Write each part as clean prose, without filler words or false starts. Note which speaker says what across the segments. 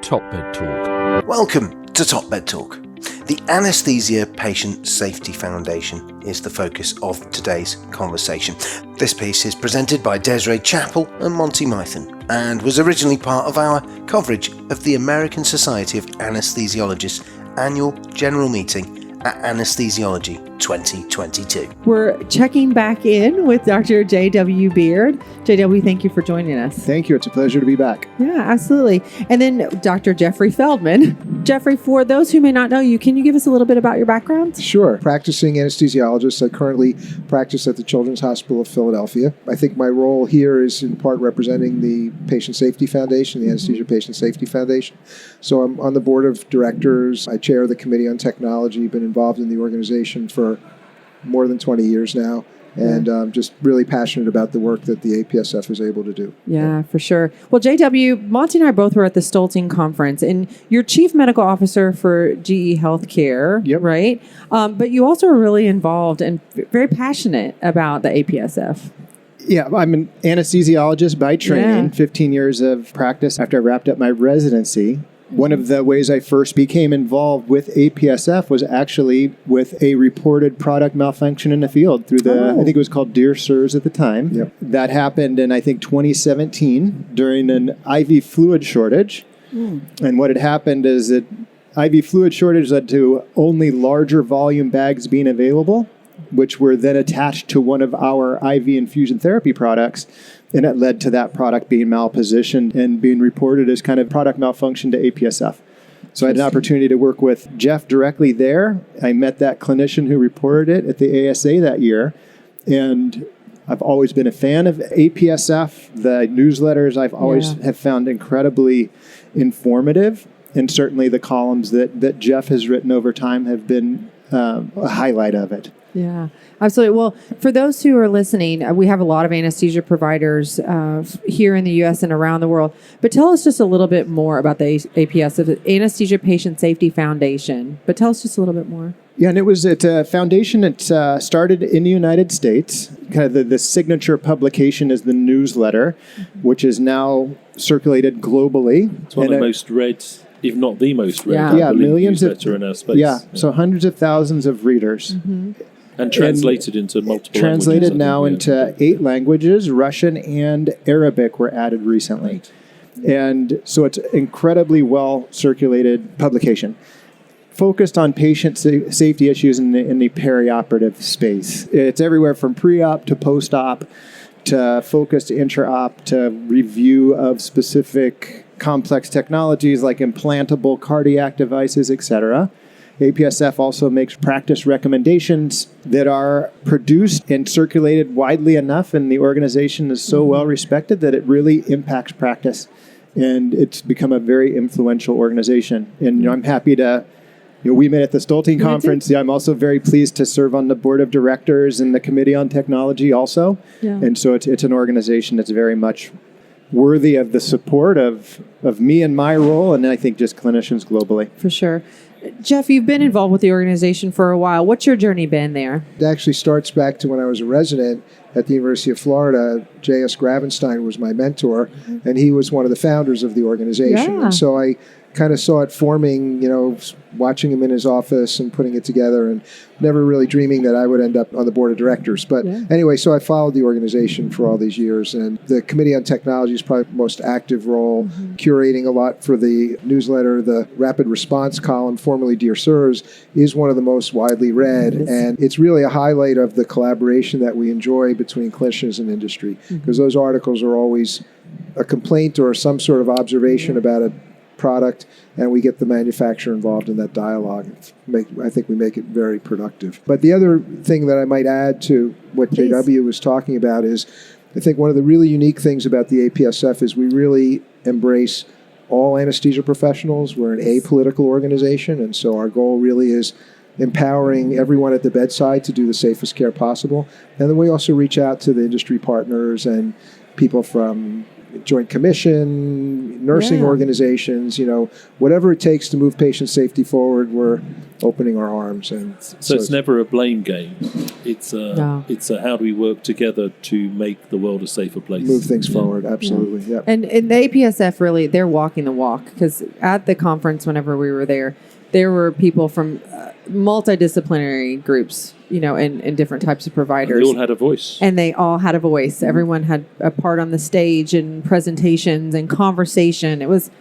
Speaker 1: TopMedTalk.
Speaker 2: Welcome to TopMedTalk. The Anesthesia Patient Safety Foundation is the focus of today's conversation. This piece is presented by Desiree, Chappell and Monty Mythen and was originally part of our coverage of the American Society of Anesthesiologists annual general meeting at Anesthesiology 2022.
Speaker 3: We're checking back in with Dr. J.W. Beard. J.W., thank you for joining us.
Speaker 4: Thank you. It's a pleasure to be back.
Speaker 3: Yeah, absolutely. And then Dr. Jeffery Feldman. Jeffrey, for those who may not know you, can you give us a little bit about your background?
Speaker 4: Sure. Practicing anesthesiologist. I currently practice at the Children's Hospital of Philadelphia. I think my role here is in part representing the Patient Safety Foundation, the Anesthesia Patient Safety Foundation. So I'm on the board of directors. I chair the Committee on Technology, been involved in the organization for more than 20 years now, and just really passionate about the work that the APSF is able to do.
Speaker 3: Yeah, for sure. Well, JW, Monty and I both were at the Stolting Conference, and you're Chief Medical Officer for GE Healthcare, right? But you also are really involved and very passionate about the APSF.
Speaker 4: Yeah, I'm an anesthesiologist by training, 15 years of practice after I wrapped up my residency. One of the ways I first became involved with APSF was actually with a reported product malfunction in the field through I think it was called Dear Sirs at the time. Yep. That happened in, I think, 2017 during an IV fluid shortage. And what had happened is that IV fluid shortage led to only larger volume bags being available, which were then attached to one of our IV infusion therapy products. And it led to that product being malpositioned and being reported as kind of product malfunction to APSF. So I had an opportunity to work with Jeff directly there. I met that clinician who reported it at the ASA that year. And I've always been a fan of APSF. The newsletters I've always have found incredibly informative. And certainly the columns that Jeff has written over time have been a highlight of it.
Speaker 3: Yeah, absolutely. Well, for those who are listening, we have a lot of anesthesia providers here in the U.S. and around the world. But tell us just a little bit more about the APSF, the Anesthesia Patient Safety Foundation. But tell us just a little bit more.
Speaker 4: Yeah, and it was at a foundation that started in the United States. Kind of the signature publication is the newsletter, which is now circulated globally.
Speaker 1: It's one of the most read, if not the most read,
Speaker 4: millions of
Speaker 1: in our space.
Speaker 4: So hundreds of thousands of readers.
Speaker 1: And translated into multiple
Speaker 4: translated
Speaker 1: languages.
Speaker 4: Now into 8 languages. Russian and Arabic were added recently. And so it's incredibly well circulated publication. Focused on patient safety issues in the perioperative space. It's everywhere from pre-op to post-op to focused intra-op to review of specific complex technologies like implantable cardiac devices, etc. APSF also makes practice recommendations that are produced and circulated widely enough, and the organization is so well respected that it really impacts practice. And it's become a very influential organization. And I'm happy to, we met at the Stolting Conference. I'm also very pleased to serve on the board of directors and the Committee on Technology also. And so it's an organization that's very much worthy of the support of me and my role, and I think just clinicians globally.
Speaker 3: For sure. Jeff, you've been involved with the organization for a while. What's your journey been there?
Speaker 4: It actually starts back to when I was a resident at the University of Florida. J.S. Gravenstein was my mentor, and he was one of the founders of the organization. And so I kind of saw it forming, watching him in his office and putting it together, and never really dreaming that I would end up on the board of directors. But anyway, so I followed the organization for all these years, and the Committee on Technology is probably the most active role, curating a lot for the newsletter. The Rapid Response column, formerly Dear Sirs, is one of the most widely read, and it's really a highlight of the collaboration that we enjoy between clinicians and industry, because those articles are always a complaint or some sort of observation about a product, and we get the manufacturer involved in that dialogue. I think we make it very productive. But the other thing that I might add to what JW was talking about is, I think one of the really unique things about the APSF is we really embrace all anesthesia professionals. We're an apolitical organization, and so our goal really is empowering everyone at the bedside to do the safest care possible. And then we also reach out to the industry partners and people from Joint Commission, nursing organizations, whatever it takes to move patient safety forward, we're opening our arms. And
Speaker 1: so it's never a blame game. It's a how do we work together to make the world a safer place.
Speaker 4: Move things forward, absolutely. Yeah.
Speaker 3: And the APSF really, they're walking the walk, because at the conference, whenever we were there were people from multidisciplinary groups, and different types of providers.
Speaker 1: And they all had a voice.
Speaker 3: And they all had a voice. Everyone had a part on the stage and presentations and conversation. It was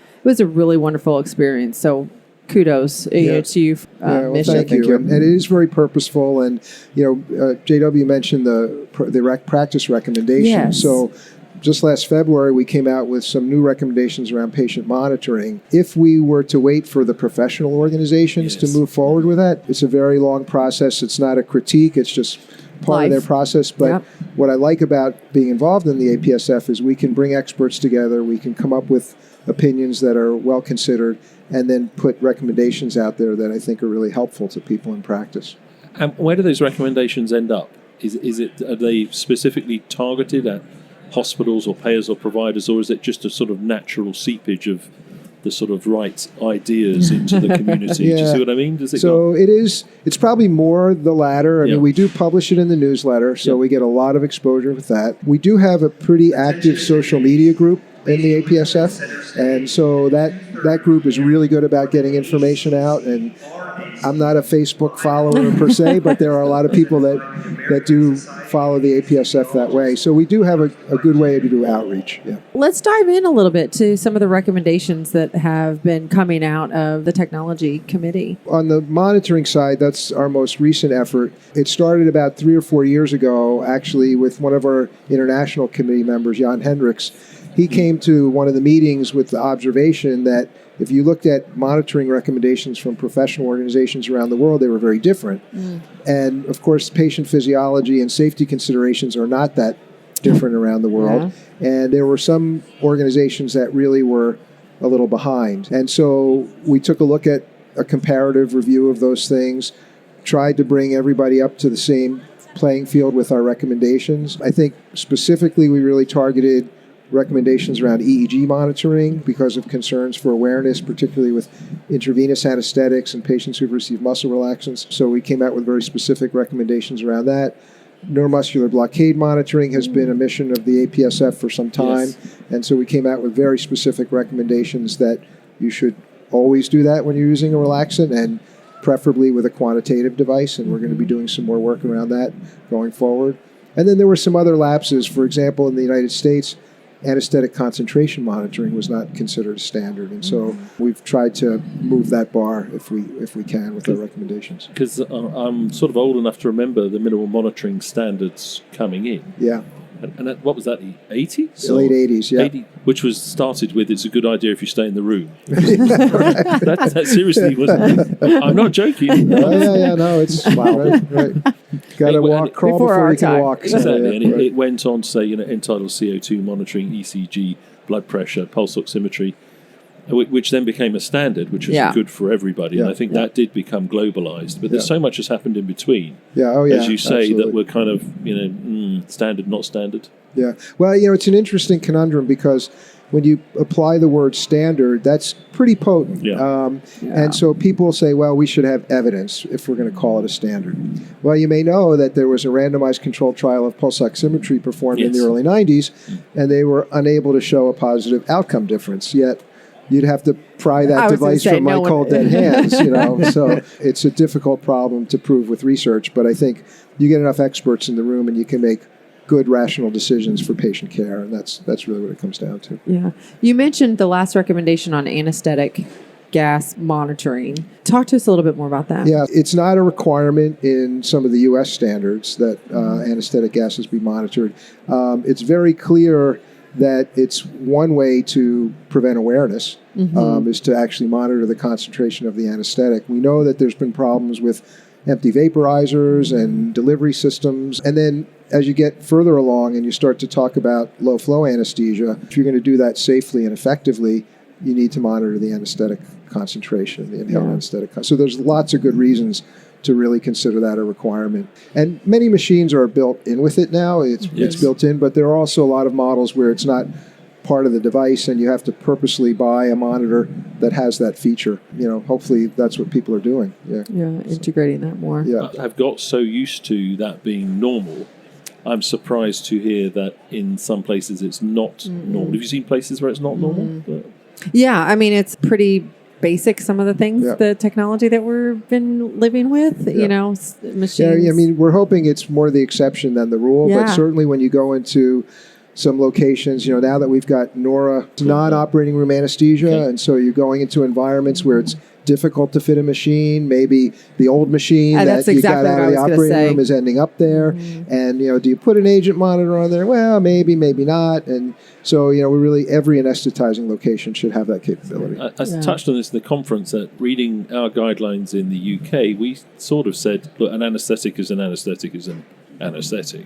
Speaker 3: a really wonderful experience. So kudos to you,
Speaker 4: well,
Speaker 3: Mission.
Speaker 4: thank you. And it is very purposeful. And, JW mentioned the practice recommendations.
Speaker 3: Yes.
Speaker 4: So just last February, we came out with some new recommendations around patient monitoring. If we were to wait for the professional organizations to move forward with that, it's a very long process. It's not a critique. It's just part of their process. But what I like about being involved in the APSF is we can bring experts together. We can come up with opinions that are well considered and then put recommendations out there that I think are really helpful to people in practice.
Speaker 1: And where do those recommendations end up? Are they specifically targeted at hospitals or payers or providers, or is it just a sort of natural seepage of the sort of right ideas into the community? Do you see what I mean?
Speaker 4: It's probably more the latter. I mean, we do publish it in the newsletter, so we get a lot of exposure with that. We do have a pretty active social media group in the APSF, and so that group is really good about getting information out. And I'm not a Facebook follower per se, but there are a lot of people that do follow the APSF that way. So we do have a good way to do outreach. Yeah.
Speaker 3: Let's dive in a little bit to some of the recommendations that have been coming out of the technology committee.
Speaker 4: On the monitoring side, that's our most recent effort. It started about 3 or 4 years ago, actually, with one of our international committee members, Jan Hendricks. He came to one of the meetings with the observation that if you looked at monitoring recommendations from professional organizations around the world, they were very different. And of course, patient physiology and safety considerations are not that different around the world. And there were some organizations that really were a little behind. And so we took a look at a comparative review of those things, tried to bring everybody up to the same playing field with our recommendations. I think specifically we really targeted recommendations around EEG monitoring because of concerns for awareness, particularly with intravenous anesthetics and patients who've received muscle relaxants. So we came out with very specific recommendations around that. Neuromuscular blockade monitoring has been a mission of the APSF for some time. And so we came out with very specific recommendations that you should always do that when you're using a relaxant, and preferably with a quantitative device. And we're going to be doing some more work around that going forward. And then there were some other lapses. For example, in the United States, anesthetic concentration monitoring was not considered a standard, and so we've tried to move that bar if we can with our recommendations.
Speaker 1: Because I'm sort of old enough to remember the minimal monitoring standards coming in.
Speaker 4: Yeah.
Speaker 1: And what was that, the 80s?
Speaker 4: The late 80s, yeah.
Speaker 1: 80, which was started with, it's a good idea if you stay in the room.
Speaker 4: Right.
Speaker 1: that seriously wasn't. I'm not joking.
Speaker 4: No, it's right. Got to crawl before you can walk.
Speaker 1: Exactly, and it went on to say, end-tidal CO2 monitoring, ECG, blood pressure, pulse oximetry, which then became a standard, which was good for everybody. And I think that did become globalized. But there's so much has happened in between. As you say, absolutely. That we're kind of, standard, not standard.
Speaker 4: Yeah. Well, it's an interesting conundrum because when you apply the word standard, that's pretty potent. And so people say, well, we should have evidence if we're going to call it a standard. Well, you may know that there was a randomized controlled trial of pulse oximetry performed in the early 90s, and they were unable to show a positive outcome difference, yet you'd have to pry that device from my cold dead hands, So it's a difficult problem to prove with research, but I think you get enough experts in the room and you can make good, rational decisions for patient care, and that's really what it comes down to.
Speaker 3: Yeah. You mentioned the last recommendation on anesthetic gas monitoring. Talk to us a little bit more about that.
Speaker 4: Yeah, it's not a requirement in some of the U.S. standards that anesthetic gases be monitored. It's very clear that it's one way to prevent awareness, is to actually monitor the concentration of the anesthetic. We know that there's been problems with empty vaporizers and delivery systems. And then as you get further along and you start to talk about low-flow anesthesia, if you're going to do that safely and effectively, you need to monitor the anesthetic concentration, the inhaled anesthetic. So there's lots of good reasons to really consider that a requirement. And many machines are built in with it now. It's built in, but there are also a lot of models where it's not part of the device, and you have to purposely buy a monitor that has that feature. Hopefully that's what people are doing. Yeah,
Speaker 3: integrating that more.
Speaker 4: Yeah,
Speaker 1: I've got so used to that being normal. I'm surprised to hear that in some places it's not normal. Have you seen places where it's not normal?
Speaker 3: Yeah, I mean, it's pretty basic, some of the things, the technology that we've been living with, machines.
Speaker 4: Yeah, I mean, we're hoping it's more the exception than the rule, but certainly when you go into some locations, now that we've got NORA, non-operating room anesthesia, and so you're going into environments where it's difficult to fit a machine. Maybe the old machine that you got out of the operating room is ending up there. And, do you put an agent monitor on there? Well, maybe not. And so, every anesthetizing location should have that capability.
Speaker 1: I touched on this in the conference, that reading our guidelines in the UK, we sort of said, look, an anesthetic is an anesthetic is an anesthetic.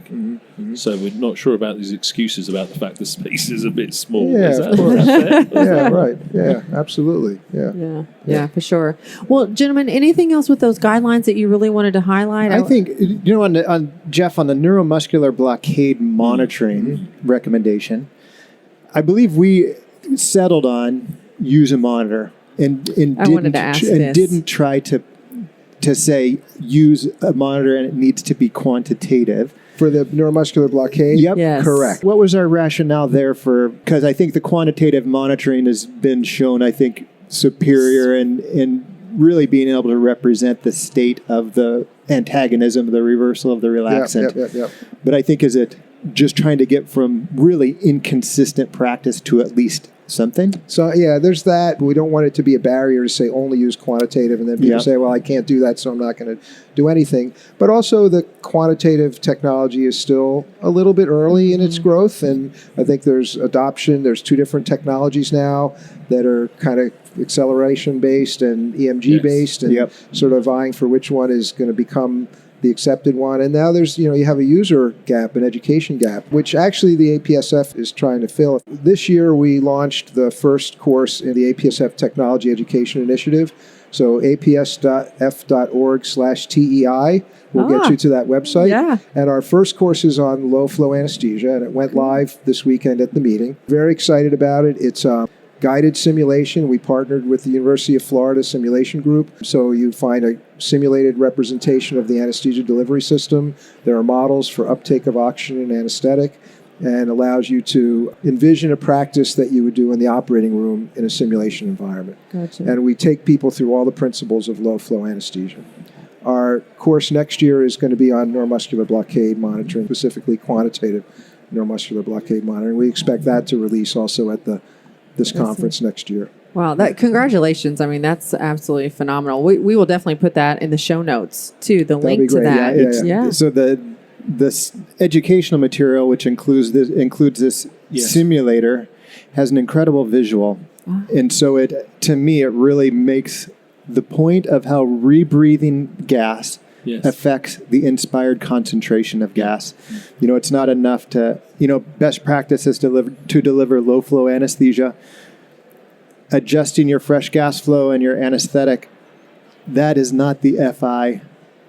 Speaker 1: So we're not sure about these excuses about the fact the space is a bit small.
Speaker 4: Yeah, of course. Yeah, right. Yeah, absolutely.
Speaker 3: Yeah, for sure. Well, gentlemen, anything else with those guidelines that you really wanted to highlight?
Speaker 5: I think, on Jeff, on the neuromuscular blockade monitoring recommendation, I believe we settled on use a monitor and didn't try to say use a monitor and it needs to be quantitative.
Speaker 4: For the neuromuscular blockade?
Speaker 5: Yep,
Speaker 3: yes.
Speaker 5: Correct. What was our rationale there because I think the quantitative monitoring has been shown, I think, superior in really being able to represent the state of the antagonism, the reversal of the relaxant.
Speaker 4: Yep.
Speaker 5: But I think is it just trying to get from really inconsistent practice to at least something?
Speaker 4: So, there's that. We don't want it to be a barrier to say only use quantitative, and then people say, well, I can't do that, so I'm not going to do anything. But also the quantitative technology is still a little bit early in its growth, and I think there's adoption. There's 2 different technologies now that are kind of acceleration-based and EMG-based, and sort of vying for which one is going to become the accepted one. And now there's, you have a user gap, an education gap, which actually the APSF is trying to fill. This year we launched the first course in the APSF Technology Education Initiative. So aps.f.org/TEI will get you to that website.
Speaker 3: Yeah.
Speaker 4: And our first course is on low flow anesthesia, and it went live this weekend at the meeting. Very excited about it. It's guided simulation. We partnered with the University of Florida Simulation Group. So you find a simulated representation of the anesthesia delivery system. There are models for uptake of oxygen and anesthetic, and allows you to envision a practice that you would do in the operating room in a simulation environment.
Speaker 3: Gotcha.
Speaker 4: And we take people through all the principles of low flow anesthesia. Our course next year is going to be on neuromuscular blockade monitoring, specifically quantitative neuromuscular blockade monitoring. We expect that to release also at this conference next year.
Speaker 3: Wow, congratulations. I mean, that's absolutely phenomenal. We will definitely put that in the show notes too, the link to that.
Speaker 4: Yeah.
Speaker 5: So this educational material, which includes this simulator, has an incredible visual. And so to me, it really makes the point of how rebreathing gas affects the inspired concentration of gas. It's not enough to, best practice is to deliver low flow anesthesia. Adjusting your fresh gas flow and your anesthetic, that is not the FI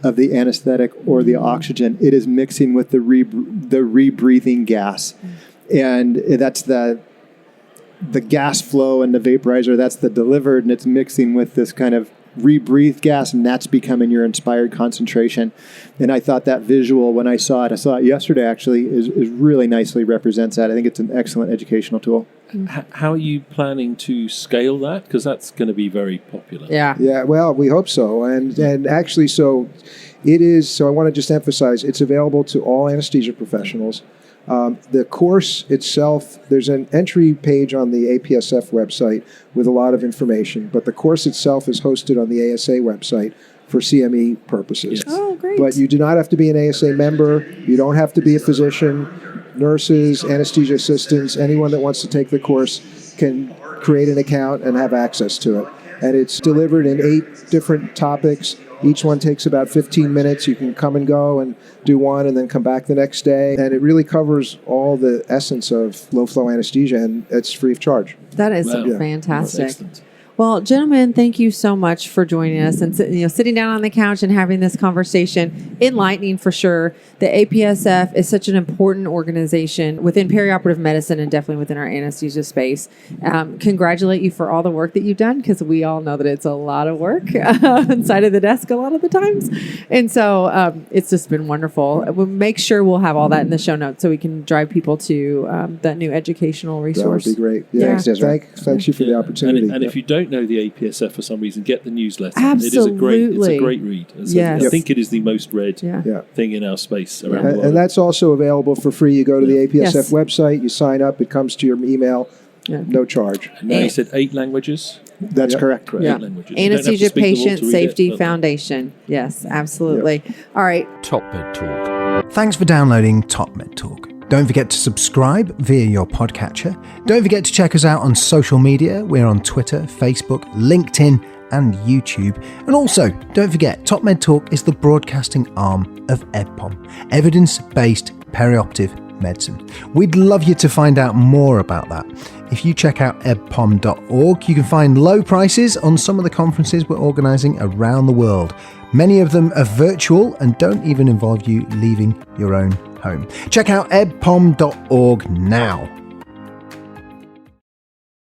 Speaker 5: of the anesthetic or the oxygen. It is mixing with the rebreathing gas. And that's the gas flow and the vaporizer, that's the delivered, and it's mixing with this kind of rebreathed gas, and that's becoming your inspired concentration. And I thought that visual, when I saw it yesterday actually, is really nicely represents that. I think it's an excellent educational tool.
Speaker 1: How are you planning to scale that? Because that's going to be very popular.
Speaker 4: Yeah, well, we hope so. And actually, so it is, so I want to just emphasize, it's available to all anesthesia professionals. The course itself, there's an entry page on the APSF website with a lot of information, but the course itself is hosted on the ASA website for CME purposes.
Speaker 1: Yes.
Speaker 3: Oh, great.
Speaker 4: But you do not have to be an ASA member. You don't have to be a physician. Nurses, anesthesia assistants, anyone that wants to take the course can create an account and have access to it. And it's delivered in 8 different topics. Each one takes about 15 minutes. You can come and go and do one and then come back the next day. And it really covers all the essence of low-flow anesthesia, and it's free of charge.
Speaker 3: That is fantastic. Well, gentlemen, thank you so much for joining us and sitting down on the couch and having this conversation. Enlightening for sure. The APSF is such an important organization within perioperative medicine and definitely within our anesthesia space. Congratulate you for all the work that you've done, because we all know that it's a lot of work inside of the desk a lot of the times. And so it's just been wonderful. We'll make sure we'll have all that in the show notes so we can drive people to that new educational resource.
Speaker 4: That would be great. Yeah. Thanks you for the opportunity.
Speaker 1: And if you don't know the APSF for some reason, get the newsletter.
Speaker 3: Absolutely.
Speaker 1: It's a great read. I think it is the most read thing in our space around the world.
Speaker 4: And that's also available for free. You go to the APSF website, you sign up, it comes to your email, no charge.
Speaker 1: And now you said 8 languages?
Speaker 5: That's correct.
Speaker 1: 8 languages.
Speaker 3: Anesthesia Patient Safety Foundation. Yes, absolutely. All right.
Speaker 2: TopMedTalk. Thanks for downloading TopMedTalk. Don't forget to subscribe via your podcatcher. Don't forget to check us out on social media. We're on Twitter, Facebook, LinkedIn, and YouTube. And also, don't forget, TopMedTalk is the broadcasting arm of EBPOM, Evidence-Based Perioperative Medicine. We'd love you to find out more about that. If you check out ebpom.org, you can find low prices on some of the conferences we're organising around the world. Many of them are virtual and don't even involve you leaving your own home. Check out ebpom.org now.